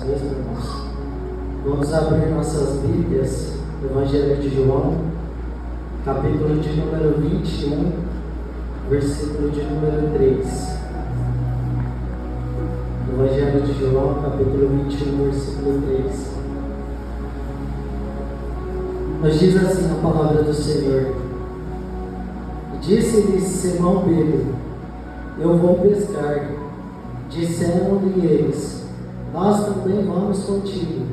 nós mesmos, irmãos. Vamos abrir nossas Bíblias no Evangelho de João, capítulo de número 21, versículo de número 3. Evangelho de João, capítulo 21, versículo 3. Mas diz assim a palavra do Senhor: Disse-lhes Simão Pedro: Eu vou pescar. Disseram-lhe eles: Nós também vamos contigo.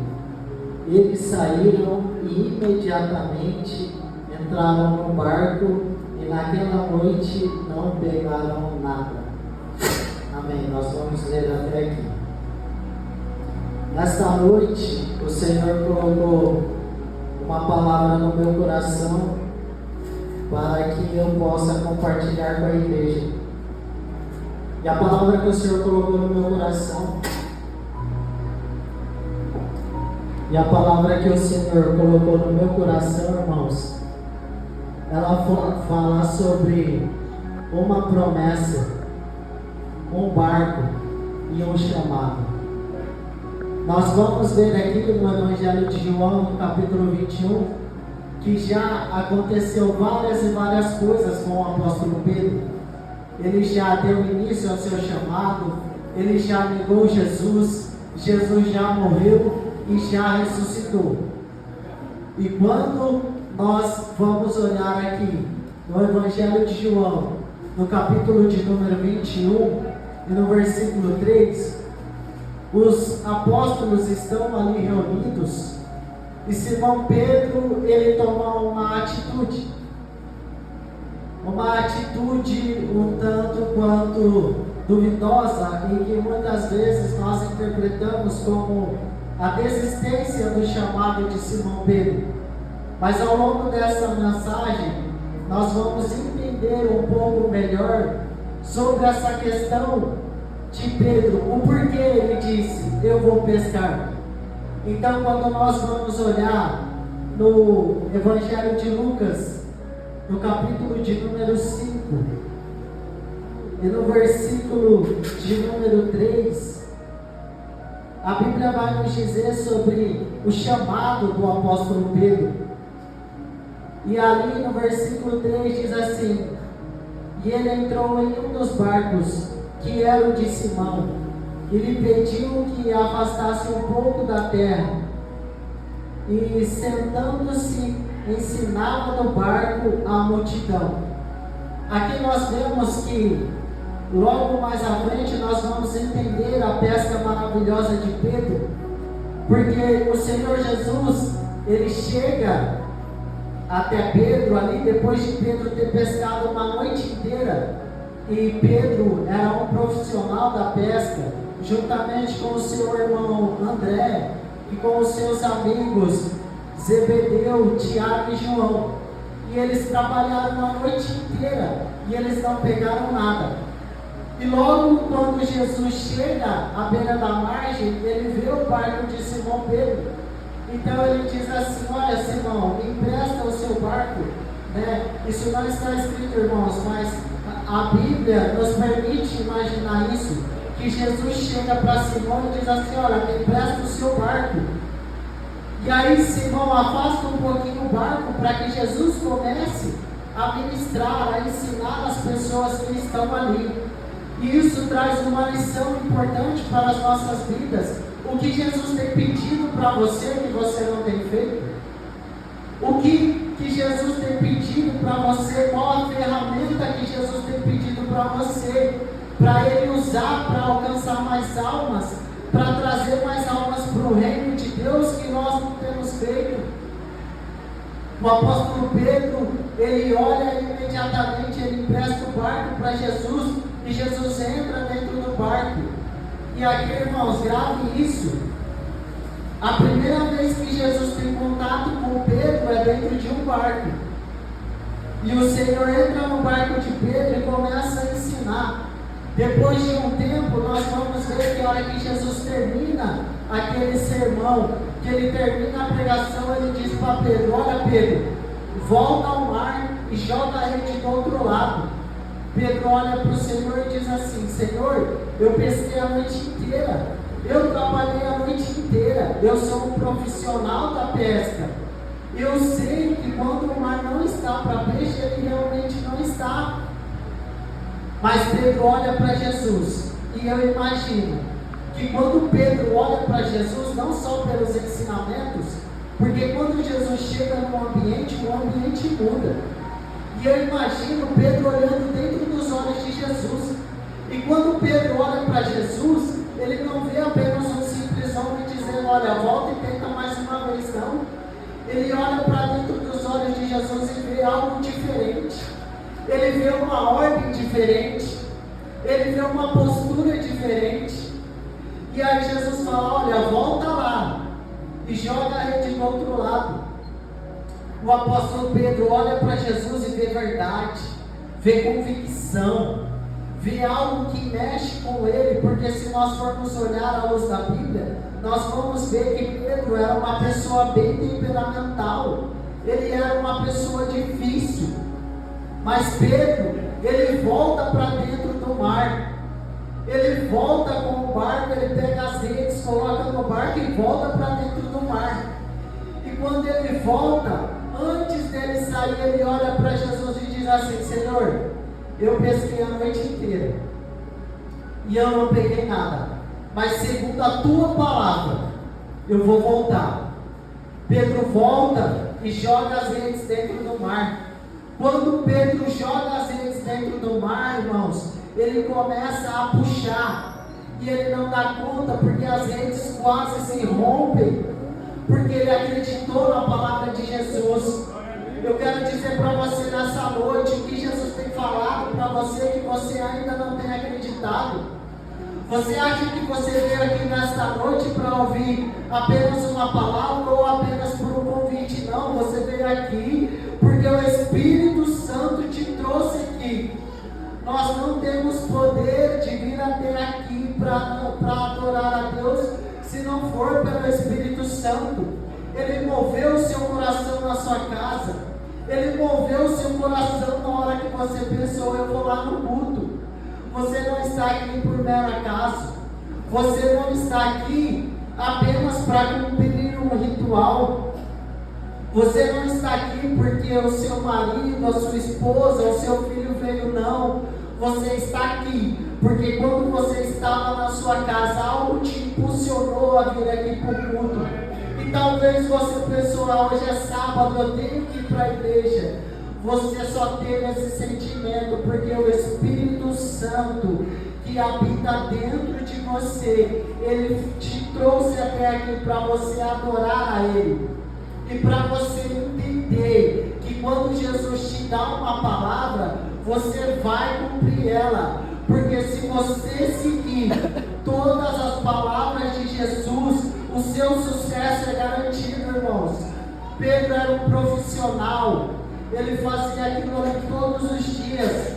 Eles saíram e imediatamente entraram no barco e naquela noite não pegaram nada. Amém. Nós vamos ler até aqui. Nesta noite, o Senhor colocou uma palavra no meu coração para que eu possa compartilhar com a igreja. E a palavra que o Senhor colocou no meu coração, e a palavra que o Senhor colocou no meu coração, irmãos, ela fala sobre uma promessa, um barco e um chamado. Nós vamos ver aqui no Evangelho de João, no capítulo 21, que já aconteceu várias e várias coisas com o apóstolo Pedro. Ele já deu início ao seu chamado, ele já negou Jesus, Jesus já morreu e já ressuscitou. E quando nós vamos olhar aqui no Evangelho de João, no capítulo de número 21 e no versículo 3, os apóstolos estão ali reunidos e Simão Pedro, ele toma uma atitude um tanto quanto duvidosa e que muitas vezes nós interpretamos como a desistência do chamado de Simão Pedro. Mas ao longo dessa mensagem, nós vamos entender um pouco melhor sobre essa questão de Pedro, o porquê ele disse: eu vou pescar. Então, quando nós vamos olhar no Evangelho de Lucas, no capítulo de número 5 e no versículo de número 3, a Bíblia vai nos dizer sobre o chamado do apóstolo Pedro. E ali no versículo 3 diz assim: E ele entrou em um dos barcos, que era o de Simão, e lhe pediu que afastasse um pouco da terra. E sentando-se, ensinava no barco a multidão. Aqui nós vemos que logo mais à frente nós vamos entender a pesca maravilhosa de Pedro, porque o Senhor Jesus, ele chega até Pedro ali, depois de Pedro ter pescado uma noite inteira, e Pedro era um profissional da pesca, juntamente com o seu irmão André, e com os seus amigos Zebedeu, Tiago e João, e eles trabalharam a noite inteira, e eles não pegaram nada. E logo quando Jesus chega à beira da margem, ele vê o barco de Simão Pedro. Então ele diz assim: olha, Simão, me empresta o seu barco, né? Isso não está escrito, irmãos, mas a Bíblia nos permite imaginar isso, que Jesus chega para Simão e diz assim: olha, me empresta o seu barco. E aí Simão afasta um pouquinho o barco para que Jesus comece a ministrar, a ensinar as pessoas que estão ali. E isso traz uma lição importante para as nossas vidas. O que Jesus tem pedido para você que você não tem feito? O que Jesus tem pedido para você? Qual a ferramenta que Jesus tem pedido para você? Para Ele usar para alcançar mais almas, para trazer mais almas para o reino de Deus que nós não temos feito. O apóstolo Pedro, ele olha e imediatamente ele empresta o barco para Jesus e Jesus entra dentro do barco. E aqui, irmãos, grave isso. A primeira vez que Jesus tem contato com Pedro é dentro de um barco. E o Senhor entra no barco de Pedro e começa a ensinar. Depois de um tempo, nós vamos ver que a hora que Jesus termina aquele sermão, que ele termina a pregação, ele diz para Pedro: olha, Pedro, volta ao mar e joga a rede do outro lado. Pedro olha para o Senhor e diz assim: Senhor, eu pesquei a noite inteira, eu trabalhei a noite inteira olha, eu sou um profissional da pesca. Eu sei que quando o mar não está para peixe, ele realmente não está. Mas Pedro olha para Jesus, e eu imagino que quando Pedro olha para Jesus, não só pelos ensinamentos, porque quando Jesus chega no ambiente, o ambiente muda. E eu imagino Pedro olhando dentro dos olhos de Jesus. E quando Pedro olha para Jesus, ele não vê apenas um simples homem dizendo, olha, volta e tenta mais uma vez, não. Ele olha para dentro dos olhos de Jesus e vê algo diferente. Ele vê uma ordem diferente. Ele vê uma postura diferente. E aí Jesus fala, olha, volta lá e joga a rede do outro lado. O apóstolo Pedro olha para Jesus e vê verdade, vê convicção, vê algo que mexe com ele, porque se nós formos olhar à luz da Bíblia, nós vamos ver que Pedro era uma pessoa bem temperamental, ele era uma pessoa difícil, mas Pedro, ele volta para dentro do mar, ele volta com o barco, ele pega as redes, coloca no barco e volta para dentro do mar. E quando ele volta, antes dele sair, ele olha para Jesus e diz assim, Senhor, eu pesquei a noite inteira e eu não peguei nada, mas segundo a tua palavra, eu vou voltar. Pedro volta e joga as redes dentro do mar. Quando Pedro joga as redes dentro do mar, irmãos, ele começa a puxar e ele não dá conta, porque as redes quase se rompem, porque ele acreditou na palavra de Jesus. Eu quero dizer para você nessa noite o que Jesus tem falado para você, que você ainda não tem acreditado. Você acha que você veio aqui nesta noite para ouvir apenas uma palavra ou apenas por um convite? Não, você veio aqui porque o Espírito Santo te trouxe aqui. Nós não temos poder de vir até aqui para adorar a Deus se não for pelo Espírito Santo. Ele moveu o seu coração na sua casa. Ele moveu o seu coração na hora que você pensou, eu vou lá no culto. Você não está aqui por mero acaso. Você não está aqui apenas para cumprir um ritual. Você não está aqui porque o seu marido, a sua esposa, o seu filho veio, não. Você está aqui porque quando você estava na sua casa, algo te impulsionou a vir aqui para o culto. E talvez você pensou, hoje é sábado, eu tenho que ir para a igreja. Você só teve esse sentimento porque o Espírito Santo que habita dentro de você, ele te trouxe até aqui para você adorar a Ele. E para você entender que quando Jesus te dá uma palavra, você vai cumprir ela. Porque se você seguir todas as palavras de Jesus, o seu sucesso é garantido, irmãos. Pedro era um profissional, ele fazia aquilo todos os dias.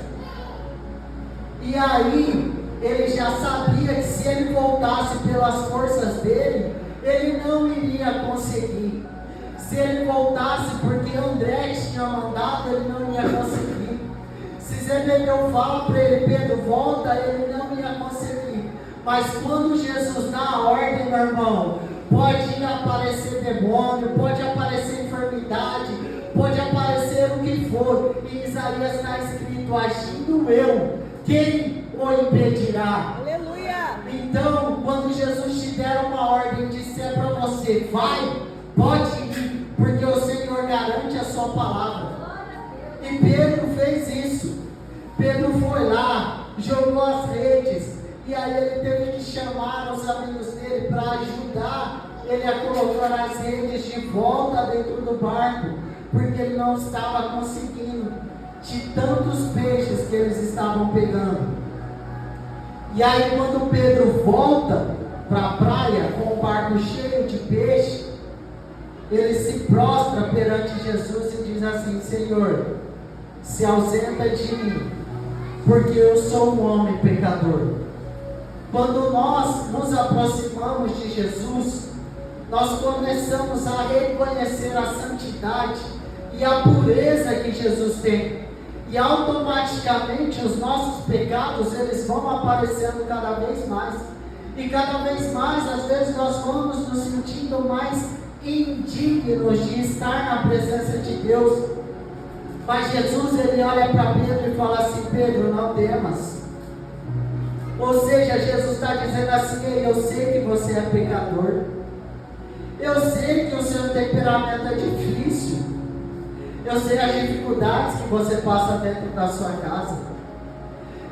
E aí, ele já sabia que se ele voltasse pelas forças dele, ele não iria conseguir. Se ele voltasse porque André tinha mandado, ele não ia conseguir. Se Zebedeu fala para ele, Pedro, volta, ele não ia conseguir. Mas quando Jesus dá a ordem, meu irmão, pode aparecer demônio, pode aparecer enfermidade, pode aparecer o que for. Em Isaías está escrito, agindo eu, quem o impedirá? Aleluia! Então, quando Jesus te der uma ordem, disser para você, vai, pode ir, porque o Senhor garante a sua palavra. E Pedro fez isso. Pedro foi lá, jogou as redes, e aí ele teve que chamar os amigos dele para ajudar ele a colocar as redes de volta dentro do barco, porque ele não estava conseguindo, de tantos peixes que eles estavam pegando. E aí quando Pedro volta para a praia com o barco cheio de peixe, ele se prostra perante Jesus e diz assim, Senhor, se ausenta de mim, porque eu sou um homem pecador. Quando nós nos aproximamos de Jesus, nós começamos a reconhecer a santidade e a pureza que Jesus tem. E automaticamente os nossos pecados, eles vão aparecendo cada vez mais. E cada vez mais, às vezes, nós vamos nos sentindo mais indignos de estar na presença de Deus. Mas Jesus, ele olha para Pedro e fala assim: Pedro, não temas. Ou seja, Jesus está dizendo assim: ei, eu sei que você é pecador, eu sei que o seu temperamento é difícil, eu sei as dificuldades que você passa dentro da sua casa,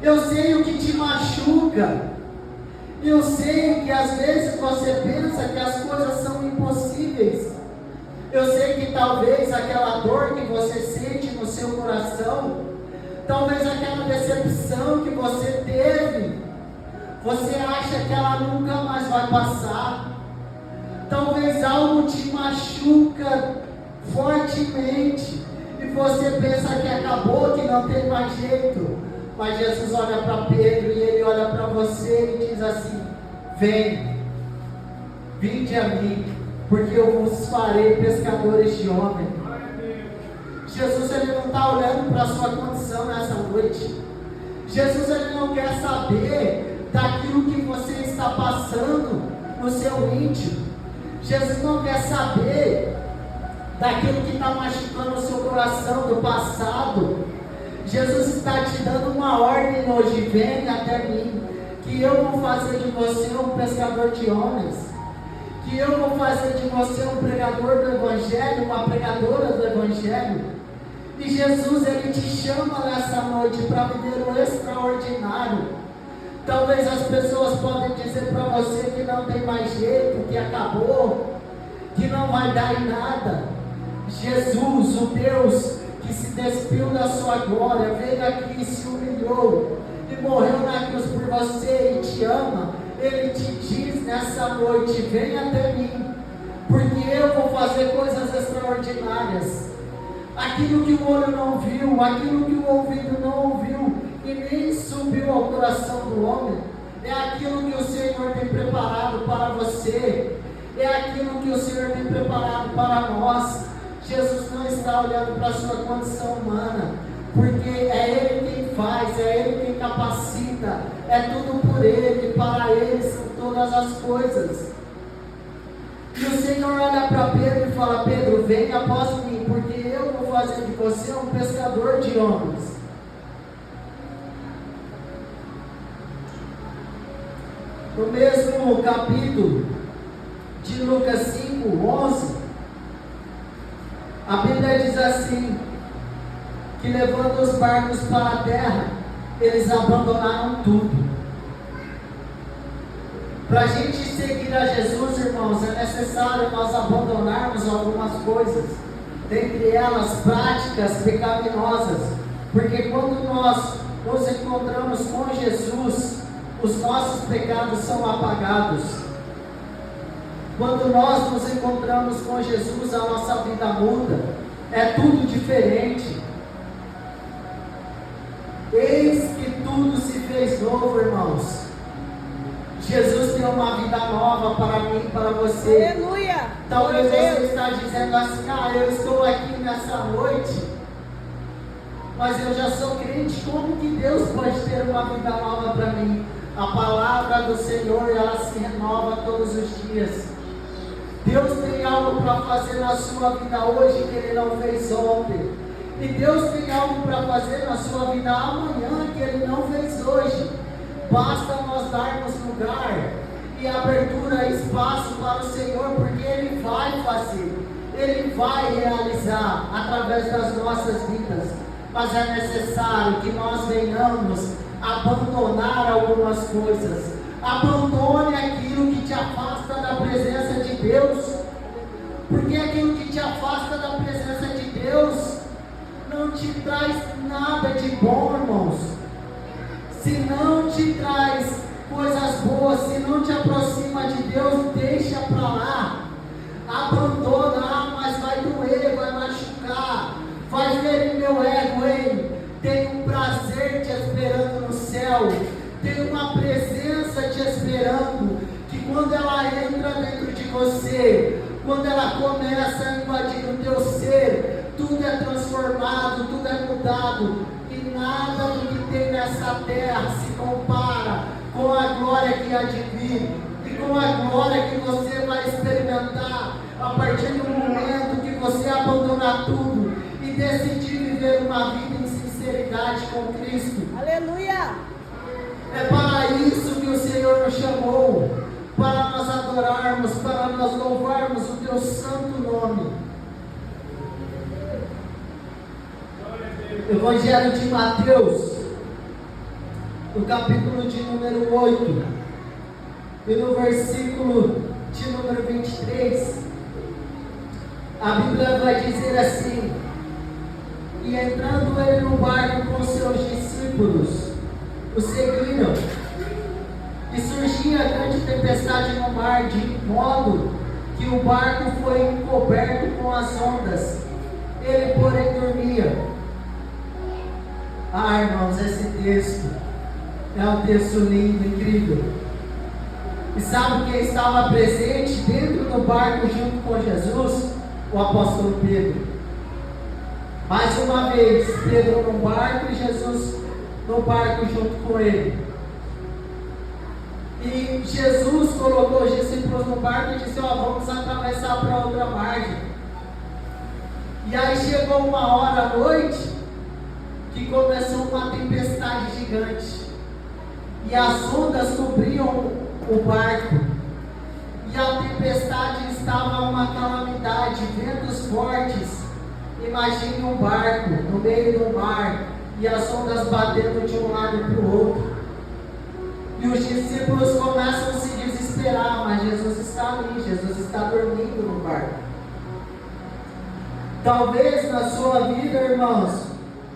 eu sei o que te machuca, eu sei que às vezes você pensa que as coisas são impossíveis, eu sei que talvez aquela dor que você sente no seu coração, talvez aquela decepção que você teve, você acha que ela nunca mais vai passar. Talvez algo te machuca fortemente e você pensa que acabou, que não tem mais jeito. Mas Jesus olha para Pedro e ele olha para você e diz assim: vinde a mim, porque eu vos farei pescadores de homens. Jesus, ele não está olhando para a sua condição nessa noite. Jesus, ele não quer saber daquilo que você está passando no seu íntimo. Jesus não quer saber daquilo que está machucando o seu coração do passado. Jesus está te dando uma ordem hoje: vem até mim, que eu vou fazer de você um pescador de homens, que eu vou fazer de você um pregador do Evangelho, uma pregadora do Evangelho. E Jesus, ele te chama nessa noite para viver o extraordinário. Talvez as pessoas podem dizer para você que não tem mais jeito, que acabou, que não vai dar em nada. Jesus, o Deus que se despiu da sua glória, veio aqui e se humilhou e morreu na cruz por você e te ama. Ele te diz nessa noite: vem até mim, porque eu vou fazer coisas extraordinárias. Aquilo que o olho não viu, aquilo que o ouvido não ouviu e nem subiu ao coração do homem, é aquilo que o Senhor tem preparado para você, é aquilo que o Senhor tem preparado para nós. Jesus não está olhando para a sua condição humana, porque é Ele quem faz, é Ele quem capacita, é tudo por Ele, para Ele são todas as coisas. E o Senhor olha para Pedro e fala: Pedro, vem após mim, porque eu vou fazer de você um pescador de homens. No mesmo capítulo de Lucas 5:11, a Bíblia diz assim: que levando os barcos para a terra, eles abandonaram tudo. Para a gente seguir a Jesus, irmãos, é necessário nós abandonarmos algumas coisas, dentre elas práticas pecaminosas, porque quando nós nos encontramos com Jesus, os nossos pecados são apagados. Quando nós nos encontramos com Jesus, a nossa vida muda, é tudo diferente. Eis que tudo se fez novo, irmãos. Jesus tem uma vida nova para mim e para você. Aleluia! Talvez você está dizendo assim: eu estou aqui nessa noite, mas eu já sou crente. Como que Deus pode ter uma vida nova para mim? A palavra do Senhor, ela se renova todos os dias. Deus tem algo para fazer na sua vida hoje que Ele não fez ontem. E Deus tem algo para fazer na sua vida amanhã que Ele não fez hoje. Basta nós darmos lugar e abertura, espaço para o Senhor, porque Ele vai fazer, Ele vai realizar através das nossas vidas. Mas é necessário que nós venhamos abandonar algumas coisas. Abandone aquilo que te afasta da presença de Deus, porque aquilo que te afasta da presença de Deus não te traz nada de bom, irmãos. Se não te traz coisas boas, se não te aproxima de Deus, deixa para lá, abandona. Mas vai doer, vai machucar, vai ferir meu ego. Ei, tem um prazer te esperando no céu, tem uma presença te esperando, que quando ela entra dentro de você, quando ela começa a invadir o teu ser, tudo é transformado, tudo é mudado. E nada do que tem nessa terra se compara com a glória que há de vir e com a glória que você vai experimentar a partir do momento que você abandonar tudo e decidir viver uma vida em sinceridade com Cristo. Aleluia! É para isso que o Senhor nos chamou, para nós adorarmos, para nós louvarmos o teu santo nome. Evangelho de Mateus, no capítulo de número 8, e no versículo de número 23, a Bíblia vai dizer assim: e entrando ele no barco com seus discípulos, o seguiram, e surgia grande tempestade no mar, de modo que o barco foi encoberto com as ondas, ele porém dormia. Ah, irmãos, esse texto é um texto lindo, incrível. E sabe quem estava presente dentro do barco junto com Jesus? O apóstolo Pedro. Mais uma vez, Pedro no barco e Jesus no barco junto com ele. E Jesus colocou os discípulos no barco e disse: vamos atravessar para outra margem. E aí chegou uma hora à noite que começou uma tempestade gigante, e as ondas cobriam o barco, e a tempestade estava uma calamidade, ventos fortes. Imagine um barco no meio do mar, e as ondas batendo de um lado para o outro, e os discípulos começam a se desesperar, mas Jesus está ali, Jesus está dormindo no barco. Talvez na sua vida, irmãos,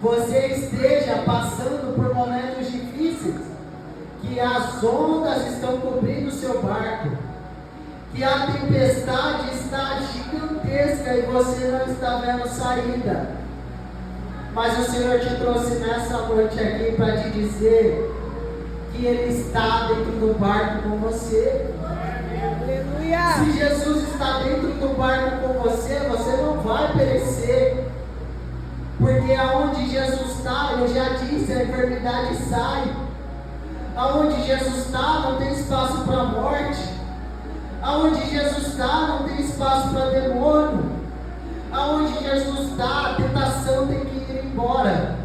você esteja passando por momentos difíceis, que as ondas estão cobrindo o seu barco, que a tempestade está gigantesca e você não está vendo saída. Mas o Senhor te trouxe nessa noite aqui para te dizer que Ele está dentro do barco com você. Aleluia! Se Jesus está dentro do barco com você, você não vai perecer. Porque aonde Jesus está, eu já disse, a enfermidade sai. Aonde Jesus está, não tem espaço para morte. Aonde Jesus está, não tem espaço para demônio. Aonde Jesus está, a tentação tem que ir embora.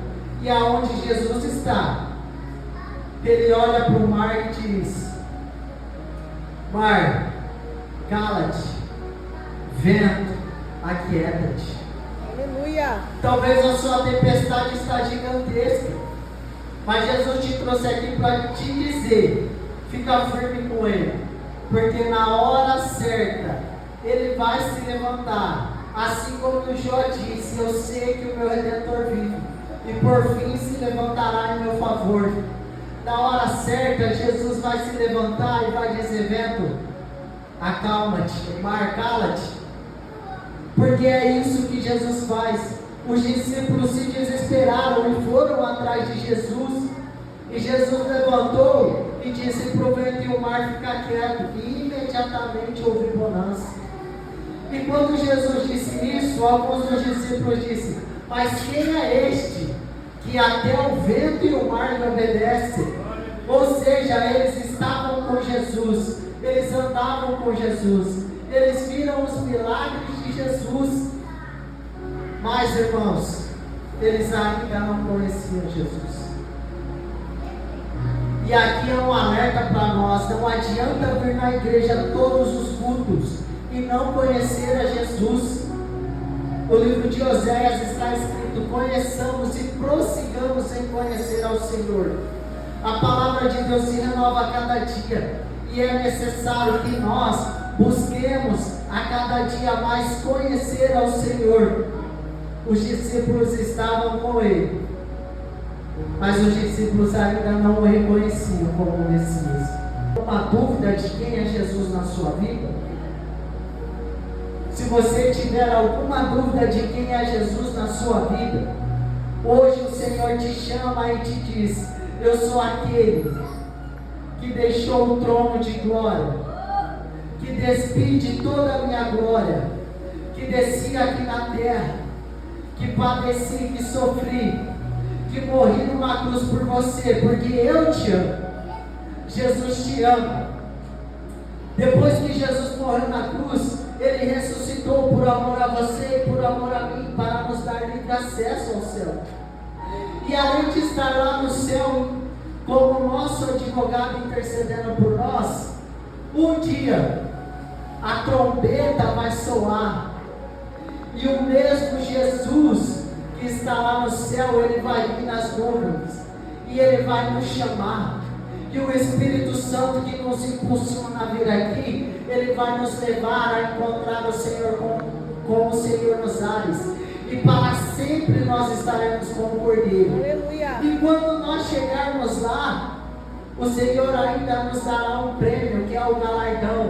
E aonde Jesus está, Ele olha para o mar e diz: mar, cala-te, vento, aquieta-te. Aleluia! Talvez a sua tempestade está gigantesca, mas Jesus te trouxe aqui para te dizer: fica firme com Ele, porque na hora certa Ele vai se levantar. Assim como o Jó disse: eu sei que o meu Redentor vive, e por fim se levantará em meu favor. Na hora certa, Jesus vai se levantar e vai dizer: vento, acalma-te, mar, cala-te. Porque é isso que Jesus faz. Os discípulos se desesperaram e foram atrás de Jesus. E Jesus levantou e disse para o vento e o mar ficar quieto. E imediatamente houve bonança. E quando Jesus disse isso, alguns dos discípulos disseram: mas quem é este que até o vento e o mar lhe obedecem? Ou seja, eles estavam com Jesus, eles andavam com Jesus, eles viram os milagres de Jesus, mas irmãos, eles ainda não conheciam Jesus. E aqui é um alerta para nós: não adianta vir na igreja todos os cultos e não conhecer a Jesus. O livro de Oséias está escrito: conheçamos e prossigamos em conhecer ao Senhor. A palavra de Deus se renova a cada dia, e é necessário que nós busquemos a cada dia mais conhecer ao Senhor. Os discípulos estavam com Ele, mas os discípulos ainda não o reconheciam como o Messias. Uma dúvida de quem é Jesus na sua vida? Se você tiver alguma dúvida de quem é Jesus na sua vida, hoje o Senhor te chama e te diz: eu sou aquele que deixou o trono de glória, que despide toda a minha glória, que desci aqui na terra, que padeci, que sofri, que morri numa cruz por você, porque eu te amo. Jesus te ama. Depois que Jesus morreu na cruz, Ele ressuscitou por amor a você e por amor a mim, para nos dar livre acesso ao céu. E além de estar lá no céu, como nosso advogado intercedendo por nós, um dia a trombeta vai soar, e o mesmo Jesus que está lá no céu, Ele vai vir nas nuvens, e Ele vai nos chamar. Que o Espírito Santo que nos impulsiona a vir aqui, Ele vai nos levar a encontrar o Senhor com o Senhor nos ares. E para sempre nós estaremos com o Cordeiro. Aleluia. E quando nós chegarmos lá, o Senhor ainda nos dará um prêmio, que é o galardão.